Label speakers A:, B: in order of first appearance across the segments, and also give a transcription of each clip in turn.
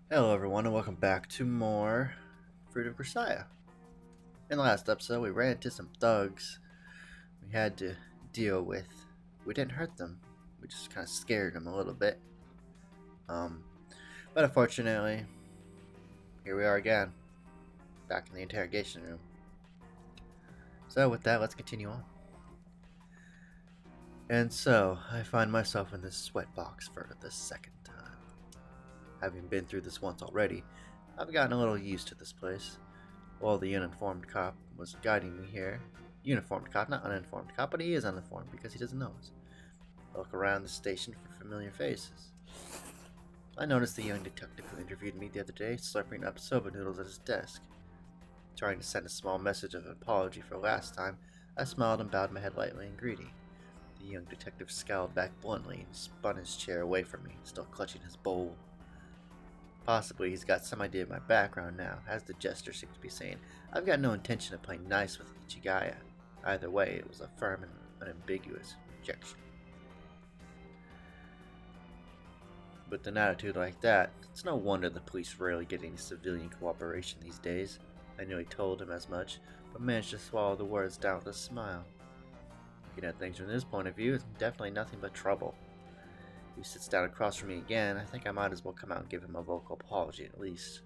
A: Hello everyone and welcome back to more Fruit of Versailles. In the last episode we ran into some thugs we had to deal with. We didn't hurt them, we just kind of scared them a little bit. But unfortunately, here we are again, back in the interrogation room. So with that, let's continue on. And so, I find myself in this sweat box for the second time. Having been through this once already, I've gotten a little used to this place. While the uninformed cop was guiding me here, uniformed cop, not uninformed cop, but he is uninformed because he doesn't know us. I look around the station for familiar faces. I noticed the young detective who interviewed me the other day slurping up soba noodles at his desk. Trying to send a small message of apology for last time, I smiled and bowed my head lightly in greeting. The young detective scowled back bluntly and spun his chair away from me, still clutching his bowl. Possibly he's got some idea of my background now, as the jester seems to be saying. I've got no intention of playing nice with Ichigaya. Either way, it was a firm and unambiguous rejection. With an attitude like that, it's no wonder the police rarely get any civilian cooperation these days. I nearly told him as much, but managed to swallow the words down with a smile. Looking at things from this point of view, it's definitely nothing but trouble. If he sits down across from me again, I think I might as well come out and give him a vocal apology at least.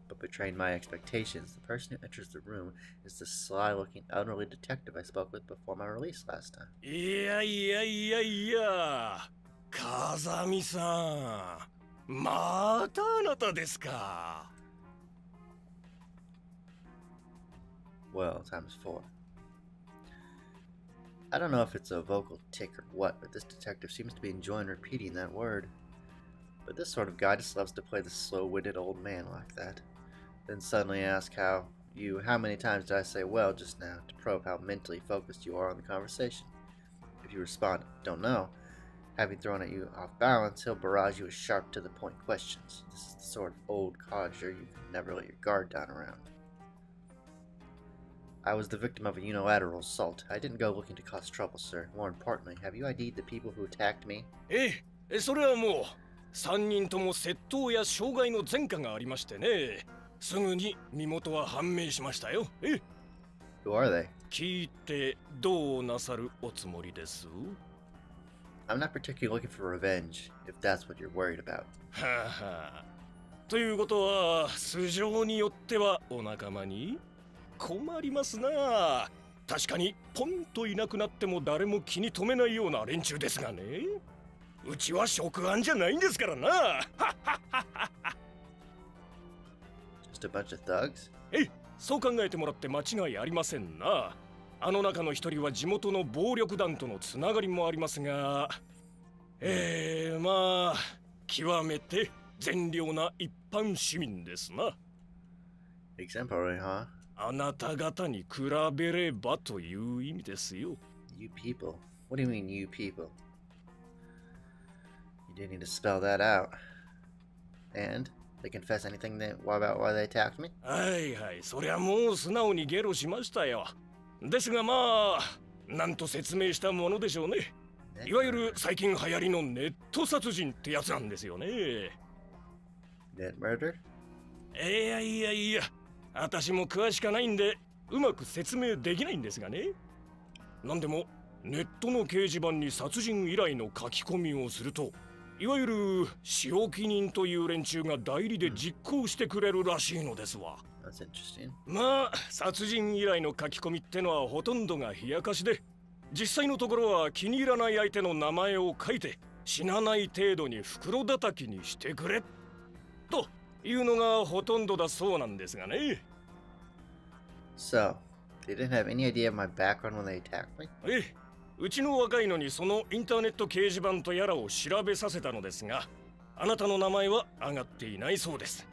A: But betraying my expectations, the person who enters the room is the sly-looking elderly detective I spoke with before my release last time.
B: 風見さん、またあなたですか。
A: Well, times four. I don't know if it's a vocal tic or what, but this detective seems to be enjoying repeating that word. But this sort of guy just loves to play the slow-witted old man like that. Then suddenly ask how many times did I say well just now, to probe how mentally focused you are on the conversation. If you respond, don't know, having thrown at you off balance, he'll barrage you with sharp to the point questions. This is the sort of old codger you can never let your guard down around. I was the victim of a unilateral assault. I didn't go looking to cause trouble, sir. More importantly, have you ID'd the people who attacked me?
B: それはもう3人とも窃盗や傷害の前科がありましてね。すぐに身元は判明しましたよ。
A: Who are they?
B: 聞いてどうなさるおつもりです？
A: I'm not particularly looking for revenge, if that's what you're worried about.
B: はは。ということは素性によってはお仲間に？困りますな。確かにポンといなくなっても誰も気に留めないような連中ですがね。うちは職案じゃないんですからな。
A: Just a bunch of thugs?
B: そう考えてもらって間違いありませんな。あの中の一人は地元の暴力団とのつながりもありますが、まあ極めて善良な一般市民ですな。
A: Exemplary, huh?
B: あなた方に比べればという意味ですよ。
A: You people? What do you mean, you people? You didn't need to spell that out. And? They confess anything about why they attacked me?
B: はいはい、そりゃもう素直にゲロしましたよ。ですがまあ、なんと説明したものでしょうね。いわゆる最近流行りのネット殺人ってやつなんですよね。
A: Net murder?
B: いや、私も詳しかないんで、うまく説明できないんですがね。なんでも、ネットの掲示板に殺人依頼の書き込みをすると、いわゆる仕置き人という連中が代理で実行してくれるらしいのですわ。
A: That's interesting.
B: まあ、殺人依頼の書き込みってのはほとんどが冷やかしで、実際のところは気に入らない相手の名前を書いて、死なない程度に袋叩きにしてくれというのがほとんどだそうなんですがね。
A: So, they didn't have any idea of my background when they attacked me?
B: うちの若いのにそのインターネット掲示板とやらを調べさせたのですが、あなたの名前は上がっていないそうです。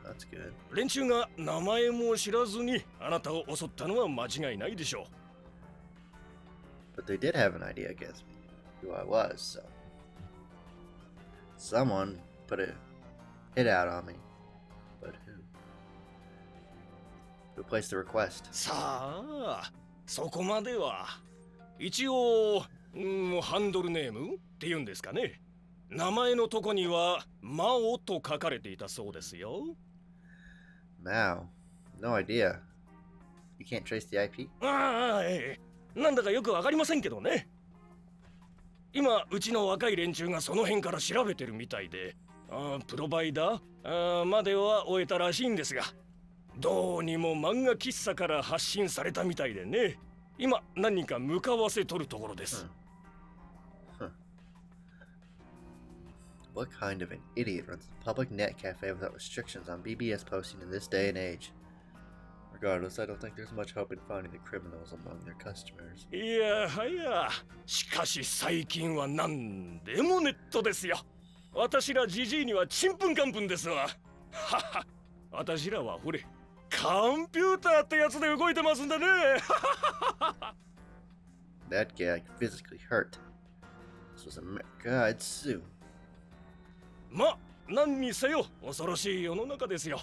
A: That's good.
B: 連中が名前も知らずにあなたを襲ったのは間違いないでしょう。
A: But they did have an idea against me, who I was, so. Someone put a hit out on me. But who? Who placed the request?
B: さあ、そこまでは。一応、ハンドルネームって言うんですかね。名前のとこにはマオと書かれていたそうですよ。
A: Mao. No idea. You can't trace the IP?
B: ああ、ええ。なんだかよくわかりませんけどね。今、うちの若い連中がその辺から調べてるみたいで、プロバイダーまでは終えたらしいんですが、どうにも漫画喫茶から発信されたみたいでね。今、何人か向かわせとるところです。
A: What kind of an idiot runs a public net cafe without restrictions on BBS posting in this day and age? Regardless, I don't think there's much hope in finding the criminals among their customers.
B: いやはや、しかし最近は何でもネットですよ。私らジジイにはちんぷんかんぷんですわ。はは、私らはほれ、コンピューターってやつで動いてますんでね。
A: That gag physically hurt. This was America, I'd sue.
B: ま、何にせよ恐ろしい世の中ですよ。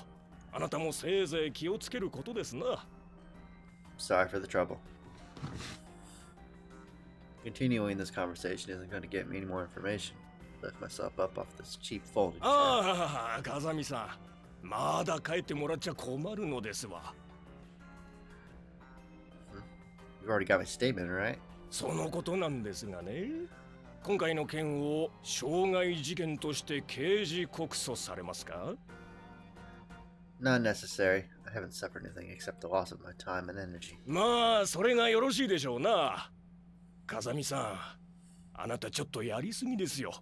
B: あなたもせいぜい気をつけることですな。
A: Sorry for the trouble. Continuing this conversation isn't going to get me any more information. Lift myself up off this cheap folding chair.
B: ああ、風見さん、まだ帰ってもらっちゃ困るのですわ。
A: You've already got my statement, right?
B: そのことなんですがね。今回の件を傷害事件として刑事告訴されますか？
A: Not necessary. I haven't suffered anything except the loss of my time and energy.
B: まあ、それがよろしいでしょうな。風見さん、あなたちょっとやりすぎですよ。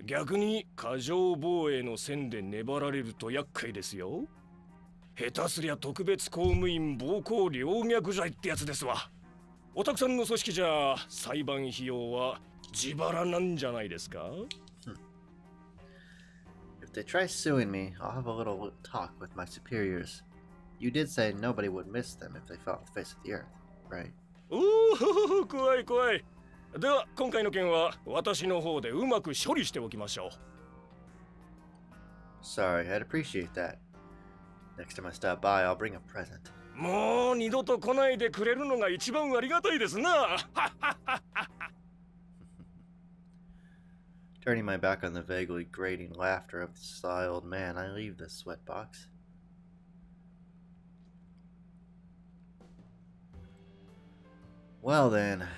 B: 逆に過剰防衛の線で粘られると厄介ですよ。下手すりゃ特別公務員暴行陵虐罪ってやつですわ。おたくさんの組織じゃ裁判費用は自腹なんじゃないですか？
A: If they try suing me, I'll have a little talk with my superiors. You did say nobody would miss them if they fell off the face of the earth, right?
B: おお、怖い怖い。では今回の件は私の方でうまく処理しておきましょう。
A: Sorry, I'd appreciate that. Next time I stop by, I'll bring a present.
B: もう二度と来ないでくれるのが一番ありがたいですな。
A: Turning my back on the vaguely grating laughter of the sly old man, I leave the sweatbox. Well then,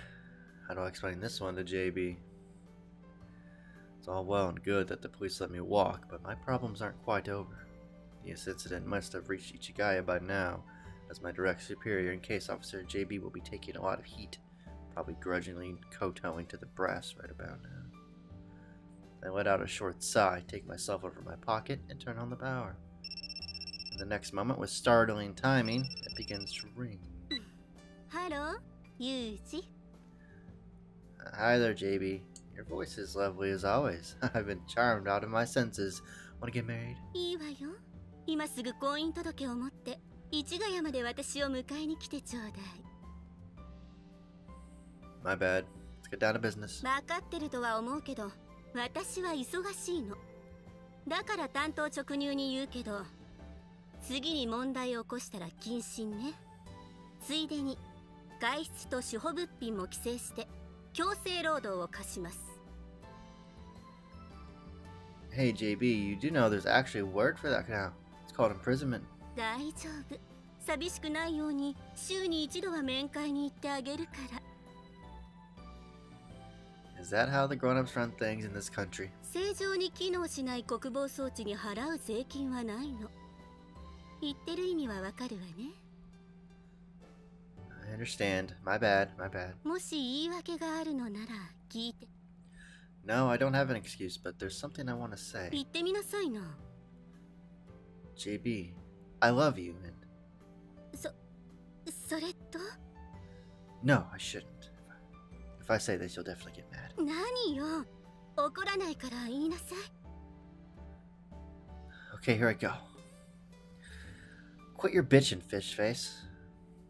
A: how do I explain this one to JB? It's all well and good that the police let me walk, but my problems aren't quite over. This incident must have reached Ichigaya by now, as my direct superior and case officer JB will be taking a lot of heat, probably grudgingly kowtowing to the brass right about now. I let out a short sigh, take myself over my pocket, and turn on the power. In the next moment, with startling timing, it begins to ring.
C: Hello, Yuji.
A: Hi there, JB. Your voice is lovely as always. I've been charmed out of my senses. Want to get married?
C: いいわよ。今すぐ婚姻届を持って市ヶ谷まで私を迎えに来てちょうだい。
A: My bad. Let's get down to business.
C: 分かってるとは思うけど、私は忙しいの。だから単刀直入に言うけど、次に問題を起こしたら謹慎ね。ついでに外出と主保物品も規制して強制労働を課します。
A: Hey, JB, you do know there's actually a word for that now. It's called imprisonment.
C: 大丈夫。寂しくないように週に一度は面会に行ってあげるから。
A: Is that how the grown-ups run things in this country?
C: 正常に機能しない国防装置に払う税金はないの。言ってる意味はわかるわね。
A: I understand. My bad. My bad.
C: もし言い訳があるのなら聞いて。
A: No, I don't have an excuse, but there's something I want to say.
C: 言ってみなさいな。
A: JB, I love you, and...
C: それと
A: No, I shouldn't. If I say this, you'll definitely get mad.
C: 何よ。怒らないから言いなさい。
A: Okay, here I go. Quit your bitching, fish face.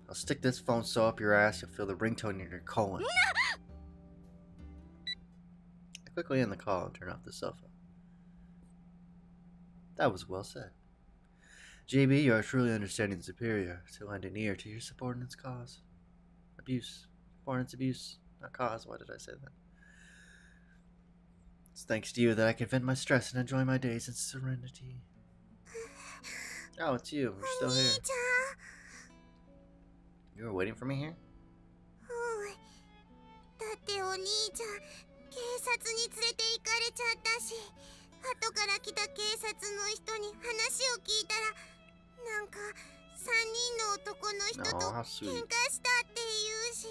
A: I'll stick this phone so up your ass you'll feel the ringtone in your colon. I quickly end the call and turn off the cell phone. That was well said. JB, you are truly understanding superior to lend an ear to your subordinate's cause. Abuse. Subordinate's abuse. Not cause. Why did I say that? It's thanks to you that I can vent my stress and enjoy my days in serenity. Oh, it's you. You're still here. You were waiting for me here?
D: だってお兄ちゃん警察に連れて行かれちゃったし、後から来た警察の人に話を聞いたら、なんか3人の男の人と喧嘩したって言うし。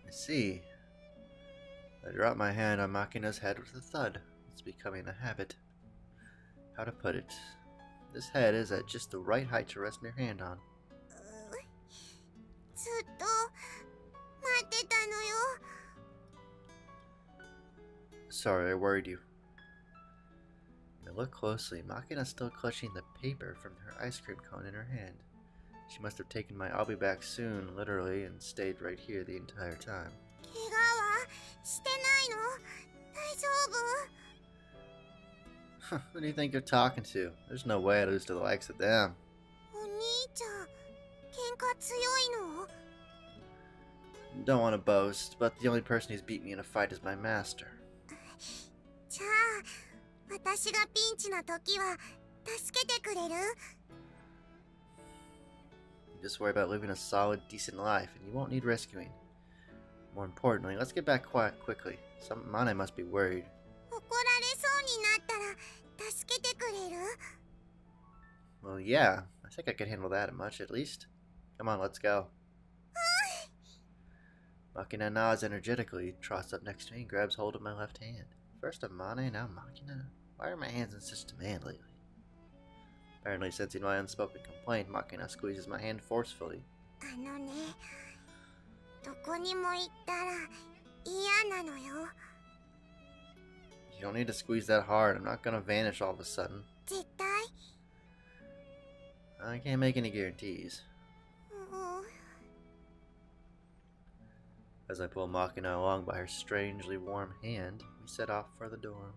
A: I see. I dropped my hand on Makina's head with a thud. It's becoming a habit. How to put it? This head is at just the right height to rest your hand on.
D: ずっと待ってたのよ。
A: Sorry, I worried you. Now look closely. Makina's still clutching the paper from her ice cream cone in her hand. She must have taken my "I'll be back soon" literally and stayed right here the entire time.
D: 怪我はしてないの？大丈夫？
A: Who do you think you're talking to? There's no way I lose to the likes of them.
D: お兄ちゃん、喧嘩強いの？
A: Don't want to boast, but the only person who's beat me in a fight is my master.
D: じゃあ、私がピンチな時は助けてくれる？
A: You just worry about living a solid, decent life, and you won't need rescuing. More importantly, let's get back quickly. Mane must be worried.
D: 怒られそうになったら助けてくれる？
A: Well, yeah. I think I could handle that much, at least. Come on, let's go. Makina nods energetically, trots up next to me, and grabs hold of my left hand. First Amane, now Makina. Why are my hands in such demand lately? Apparently sensing my unspoken complaint, Makina squeezes my hand forcefully.
D: あのね、どこにも行ったら嫌なのよ。
A: You don't need to squeeze that hard. I'm not gonna vanish all of a sudden.
D: 絶対？
A: I can't make any guarantees.
D: うん。
A: As I pull Makina along by her strangely warm hand, we set off for the dorm.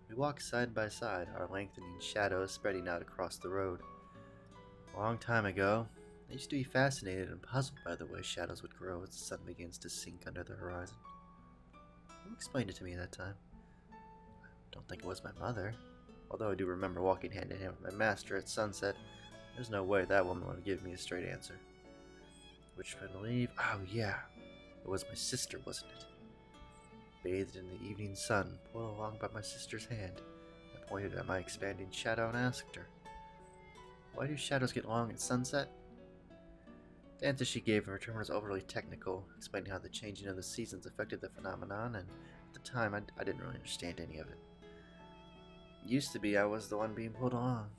A: We walk side by side, our lengthening shadows spreading out across the road. A long time ago, I used to be fascinated and puzzled by the way shadows would grow as the sun begins to sink under the horizon. Who explained it to me that time? I don't think it was my mother. Although I do remember walking hand in hand with my master at sunset, there's no way that woman would give me a straight answer. Which I believe, oh yeah, it was my sister, wasn't it? Bathed in the evening sun, pulled along by my sister's hand, I pointed at my expanding shadow and asked her, "Why do shadows get long at sunset?" The answer she gave in return was overly technical, explaining how the changing of the seasons affected the phenomenon, and at the time I didn't really understand any of it. It used to be I was the one being pulled along.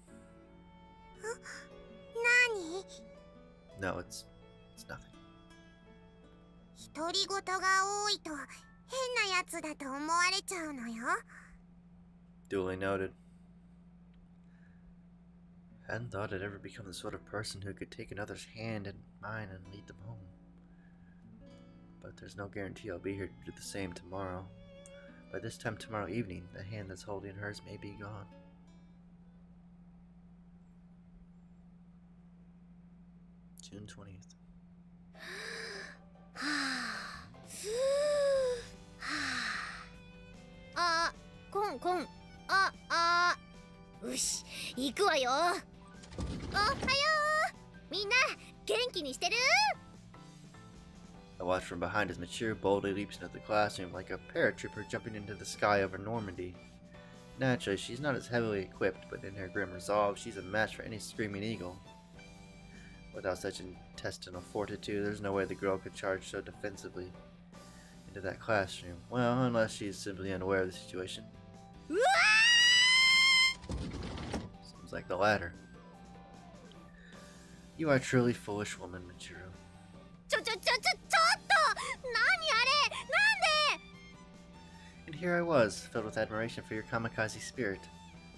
D: 何？
A: No, it's nothing.
D: 独り言が多いと変なやつだと思われちゃうのよ。
A: Duly noted. Hadn't thought I'd ever become the sort of person who could take another's hand in mine and lead them home. But there's no guarantee I'll be here to do the same tomorrow. By this time tomorrow evening, the hand that's holding hers may be gone. June 20th.
D: あ、コン。よし、行くわよ。おはよう。みんな元気にしてる？
A: I watch from behind as Mature boldly leaps into the classroom like a paratrooper jumping into the sky over Normandy. Naturally, she's not as heavily equipped, but in her grim resolve, she's a match for any screaming eagle. Without such intestinal fortitude, there's no way the girl could charge so defensively into that classroom. Well, unless she's simply unaware of the situation. Seems like the latter. You are a truly foolish woman, Michiru.
D: ちょっと何あれ？なんで？
A: And here I was, filled with admiration for your kamikaze spirit.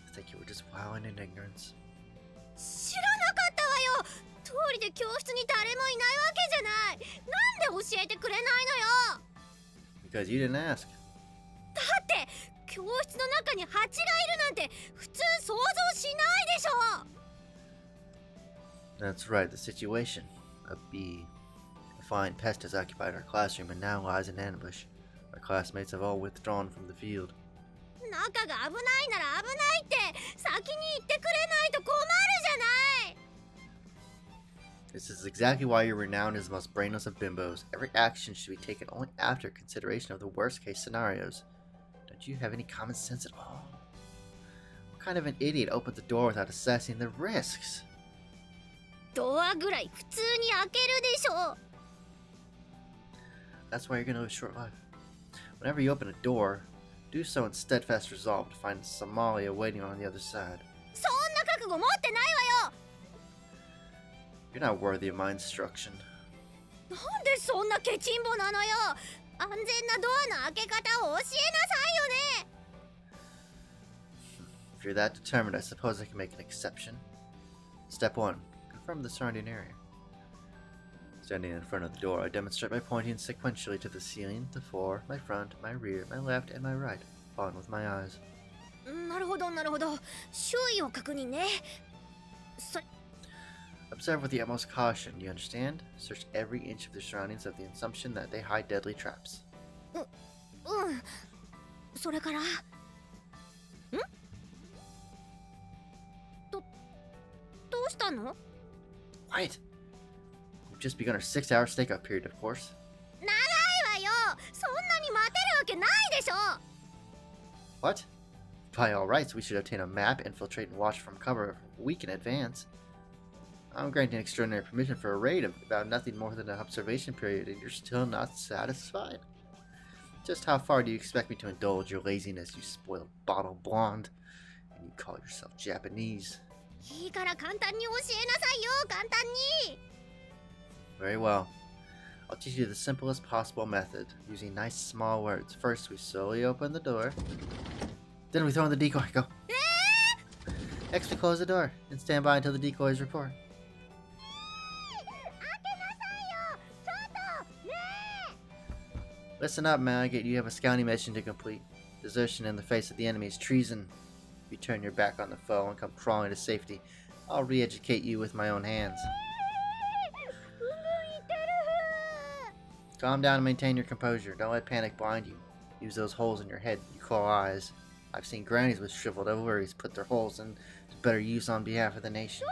A: I think you were just wilding in ignorance.
D: 知らなかったわよ。通りで教室に誰もいないわけじゃない。なんで教えてくれないのよ。
A: Because you didn't ask.
D: だって教室の中に蜂がいるなんて普通想像しないでしょ。
A: That's right, the situation. A bee. A flying pest has occupied our classroom and now lies in ambush, My classmates have all withdrawn from the field.
D: 中が危ないなら危ないって先に言ってくれないと困るじゃない。
A: This is exactly why you're renowned as the most brainless of bimbos. Every action should be taken only after consideration of the worst-case scenarios. Don't you have any common sense at all? What kind of an idiot opens the door without assessing the risks?
D: ドアぐらい普通に開けるでしょ。
A: That's why you're gonna live a short life. Whenever you open a door, do so in steadfast resolve to find Somalia waiting on the other side.
D: そんな覚悟持ってないわよ。
A: You're not worthy of my instruction.
D: なんでそんなケチンボなのよ。安全なドアの開け方を教えなさいよね。
A: If you're that determined, I suppose I can make an exception. Step 1. Confirm the surrounding area. Standing in front of the door, I demonstrate by pointing sequentially to the ceiling, the floor, my front, my rear, my left, and my right, following with my eyes.
D: なるほどなるほど。周囲を確認ね。
A: Observe with the utmost caution, you understand? Search every inch of the surroundings of the assumption that they hide deadly traps.
D: それから。どうしたの？
A: Quiet! We've just begun our 6-hour stakeout period, of course.
D: 長いわよ。そんなに待てるわけないでしょ。
A: What? By all rights, we should obtain a map, infiltrate, and watch from cover a week in advance. I'm granting extraordinary permission for a raid of about nothing more than an observation period, and you're still not satisfied? Just how far do you expect me to indulge your laziness, you spoiled bottle blonde? And you call yourself Japanese?
D: いいから簡単に教えなさいよ、簡単に。
A: Very well. I'll teach you the simplest possible method, using nice small words. First, we slowly open the door. Then we throw in the decoy. Go. Next, we close the door and stand by until the decoys report. Listen up, Maggot. You have a scouting mission to complete. Desertion in the face of the enemy is treason. If you turn your back on the foe and come crawling to safety, I'll re-educate you with my own hands. Calm down and maintain your composure. Don't let panic blind you. Use those holes in your head you call eyes. I've seen grannies with shriveled ovaries put their holes in to better use on behalf of the nation.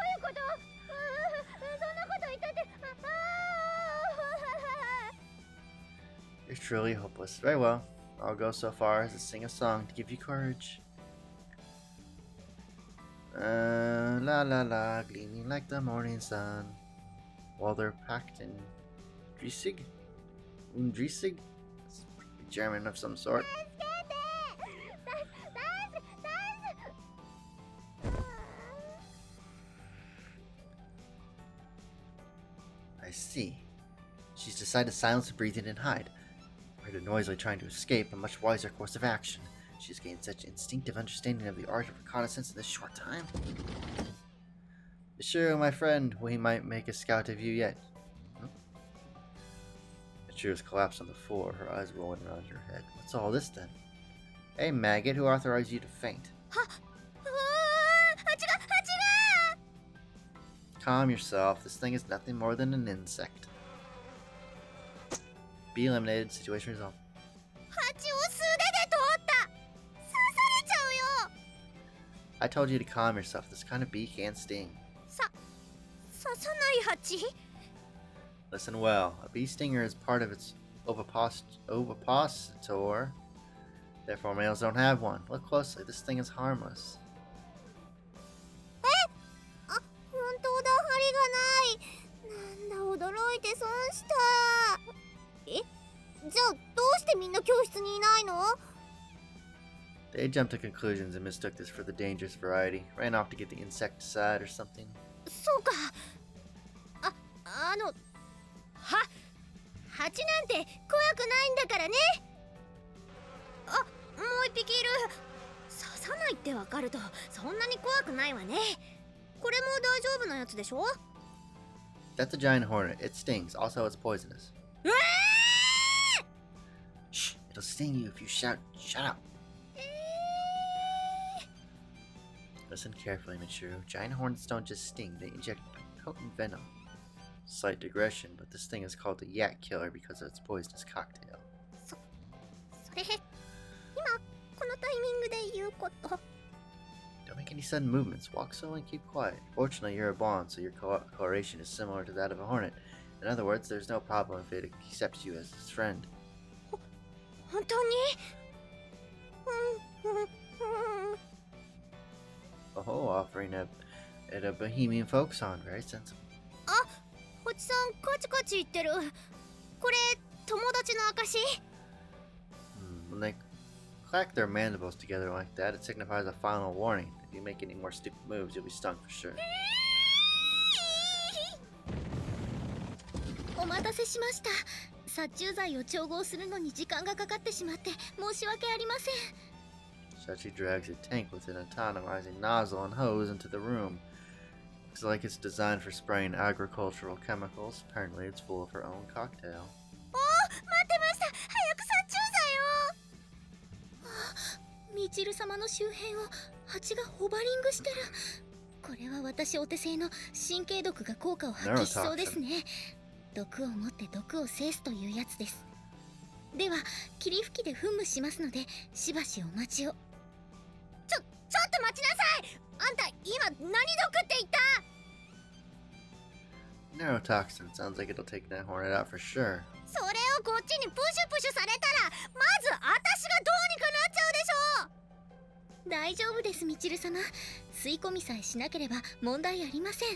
A: You're truly hopeless. Very well. I'll go so far as to sing a song to give you courage. La la la, gleaming like the morning sun. While they're packed in Driessig? Undriessig? German of some sort. I see. She's decided to silence the breathing and hide. Rather noisily trying to escape, a much wiser course of action. She's gained such instinctive understanding of the art of reconnaissance in this short time. Sure, my friend, we might make a scout of you yet. She was collapsed on the floor, her eyes rolling around her head. What's all this then? Hey, maggot, who authorized you to faint? Calm yourself. This thing is nothing more than an insect. Be eliminated. Situation resolved. I told you to calm yourself. This kind of bee can't sting. Listen well. A bee stinger is part of its ovipositor. Therefore, males don't have one. Look closely. This thing is harmless. They jumped to conclusions and mistook this for the dangerous variety. Ran off to get the insecticide or something.
D: そうか。蜂なんて怖くないんだからね。もう一匹いる。刺さないってわかるとそんなに怖くないわね。これも大丈夫なやつでしょ？
A: That's a giant hornet. It stings. Also, it's poisonous. Shh! It'll sting you if you shout. Shut up. Listen carefully, Michiru. Giant hornets don't just sting, they inject potent venom. Slight digression, but this thing is called the Yak Killer because of its poisonous cocktail.
D: へへ。今このタイミングで言うこと。
A: Don't make any sudden movements. Walk slowly and keep quiet. Fortunately, you're a bond, so your coloration is similar to that of a hornet. In other words, there's no problem if it accepts you as its friend.
D: 本当に？Oh,
A: offering it a bohemian folk song. Very sensible.
D: あ、星さんカチカチ言ってる。これ友達の証？
A: When they clack their mandibles together like that, it signifies a final warning. If you make any more stupid moves, you'll be stung for sure.
C: お待たせしました。殺虫剤を調合するのに時間がかかってしまって申し訳ありません。
A: Sachi drags a tank with an autonomizing nozzle and hose into the room. Looks like it's designed for spraying agricultural chemicals. Apparently, it's full of her own cocktail.
D: おー、待ってました。早く殺虫剤を。
C: ミチル様の周辺を蜂がホバリングしてる。これは私お手製の神経毒が効果を発揮しそうですね。毒を持って毒を制すというやつです。では霧吹きで噴霧しますのでしばしお待ちを。
D: ちょっと待ちなさい。あんた今何毒って言った？
A: Neurotoxin sounds like it'll take that hornet out for sure.
D: それをこっちにプシュプシュされたらまず私がどうにかなっちゃうでしょ。
C: 大丈夫ですミチル様。吸い込みさえしなければ問題ありません。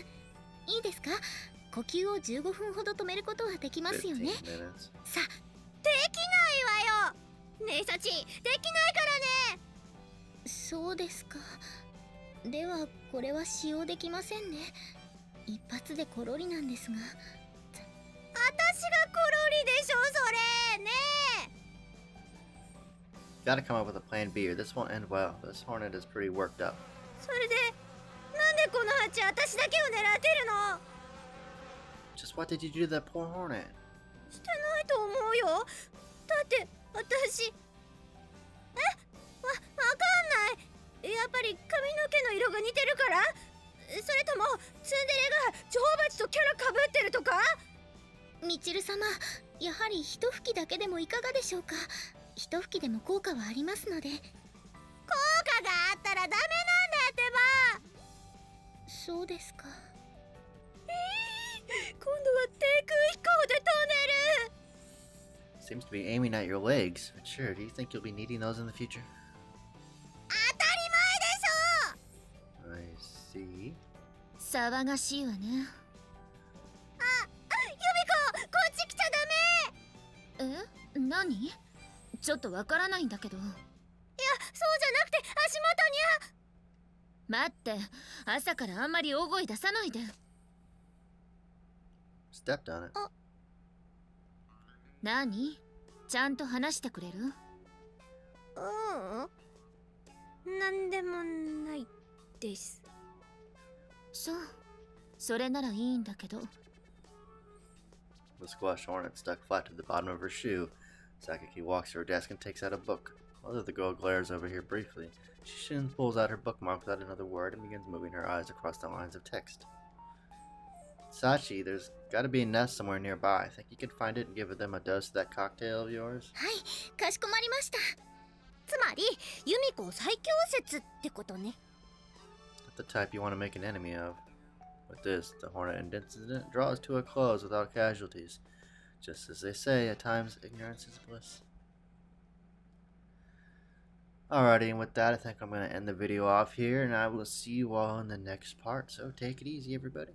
C: いいですか？呼吸を15分ほど止めることはできますよね。さあ、
D: できないわよ。ねえサチ、できないからね。
C: そうですか。ではこれは使用できませんね。一発でコロリなんですが。
D: 私がコロリでしょそれねえ。
A: Gotta come up with a plan B or this won't end well. This hornet is pretty worked up.
D: それでなんでこの蜂私だけを狙ってるの？
A: Just what did you do to that poor hornet?
D: してないと思うよ。だって私わかんない。やっぱり髪の毛の色が似てるから？それともツンデレが女王蜂とキャラかぶってるとか？
C: ミチル様、やはり一吹きだけでもいかがでしょうか。一吹きでも効果はありますので。
D: 効果があったらダメなんだってば。
C: そうですか。
D: 今度は低空飛行で飛んでる。
A: Seems to be aiming at your legs. But sure, do you think you'll be needing those in the future?
D: 当たり前でしょ。
A: I see.
C: 騒がしいわね。
D: ユミコ、こっち来ちゃダメ。
C: え？何？ちょっとわからないんだけど。いや、
D: そうじゃなくて足元に
C: 待って、朝からあんまり大声出さないで。
A: Stepped on it.
C: 何？ちゃんと話してくれる？
D: なんでもないです。
C: そう、それならいいんだけど。
A: The squash hornet stuck flat to the bottom of her shoe. Sakaki walks to her desk and takes out a book. Although the girl glares over here briefly, she soon pulls out her bookmark without another word and begins moving her eyes across the lines of text. Sachi, there's gotta be a nest somewhere nearby. Think you could find it and give them a dose of that cocktail of yours?
C: はい、かしこまりました。
D: つまり、ユミコ最強説ってことね。
A: Not the type you want to make an enemy of. With this, the hornet incident draws to a close without casualties. Just as they say, at times ignorance is bliss. Alrighty, and with that, I think I'm going to end the video off here, and I will see you all in the next part. So take it easy, everybody.